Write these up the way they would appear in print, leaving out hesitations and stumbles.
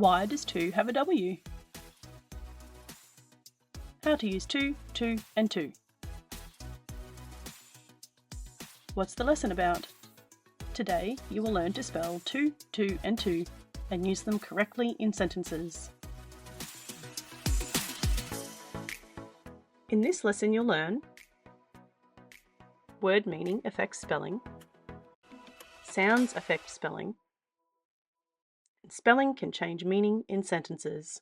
Why does 2 have a W? How to use 2, and 2. What's the lesson about? Today you will learn to spell 2, and 2 and use them correctly in sentences. In this lesson you'll learn word meaning affects spelling, sounds affect spelling, and spelling can change meaning in sentences.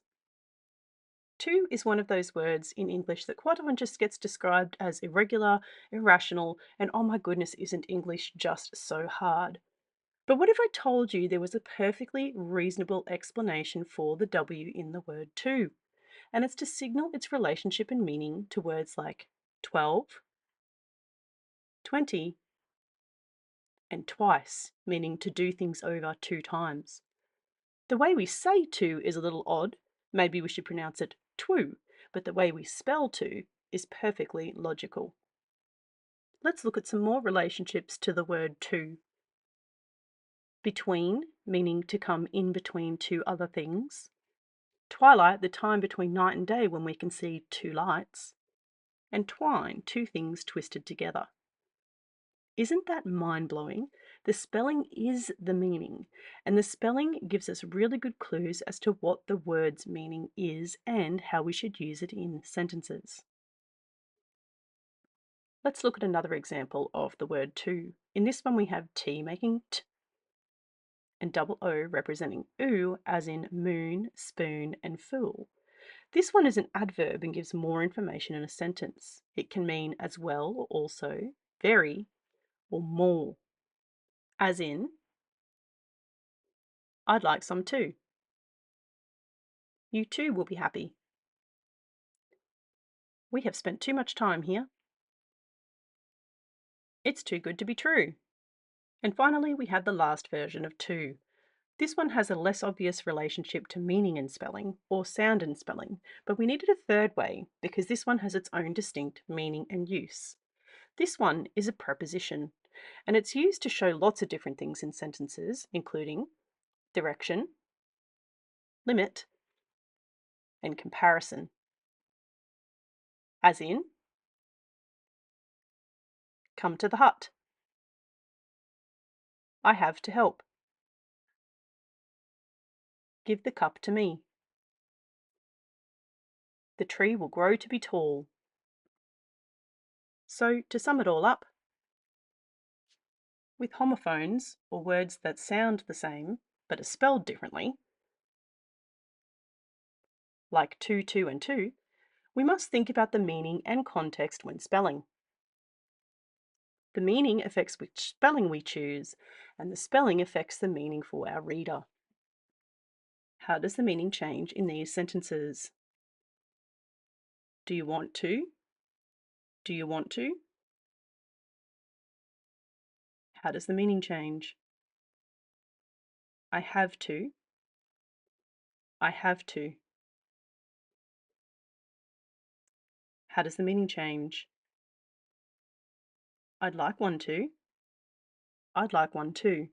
2 is one of those words in English that quite often just gets described as irregular, irrational, and oh my goodness, isn't English just so hard? But what if I told you there was a perfectly reasonable explanation for the W in the word 2? And it's to signal its relationship and meaning to words like 12, 20, and twice, meaning to do things over 2 times. The way we say 2 is a little odd. Maybe we should pronounce it two, but the way we spell 2 is perfectly logical. Let's look at some more relationships to the word 2. Between, meaning to come in between 2 other things. Twilight, the time between night and day when we can see 2 lights. And twine, 2 things twisted together. Isn't that mind-blowing? The spelling is the meaning, and the spelling gives us really good clues as to what the word's meaning is and how we should use it in sentences. Let's look at another example of the word 2. In this one we have T making T and double O representing oo, as in moon, spoon, and fool. This one is an adverb and gives more information in a sentence. It can mean as well or also, very, or more. As in, I'd like some too. You too will be happy. We have spent too much time here. It's too good to be true. And finally, we have the last version of 2. This one has a less obvious relationship to meaning and spelling, or sound and spelling, but we needed a third way because this one has its own distinct meaning and use. This one is a preposition, and it's used to show lots of different things in sentences, including direction, limit, and comparison. As in, come to the hut. I have to help. Give the cup to me. The tree will grow to be tall. So, to sum it all up, with homophones, or words that sound the same but are spelled differently, like 2, and 2, we must think about the meaning and context when spelling. The meaning affects which spelling we choose, and the spelling affects the meaning for our reader. How does the meaning change in these sentences? Do you want to? Do you want to? How does the meaning change? I have to. I have to. How does the meaning change? I'd like one to. I'd like one too.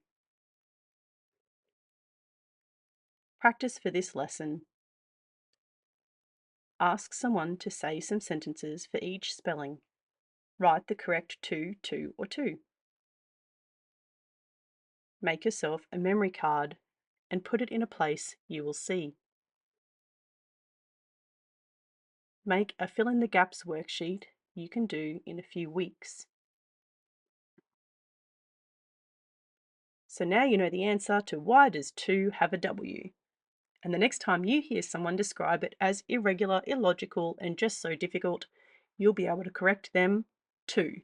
Practice for this lesson. Ask someone to say some sentences for each spelling. Write the correct to, or to. Make yourself a memory card and put it in a place you will see. Make a fill in the gaps worksheet you can do in a few weeks. So now you know the answer to why does 2 have a W. And the next time you hear someone describe it as irregular, illogical, and just so difficult, you'll be able to correct them too.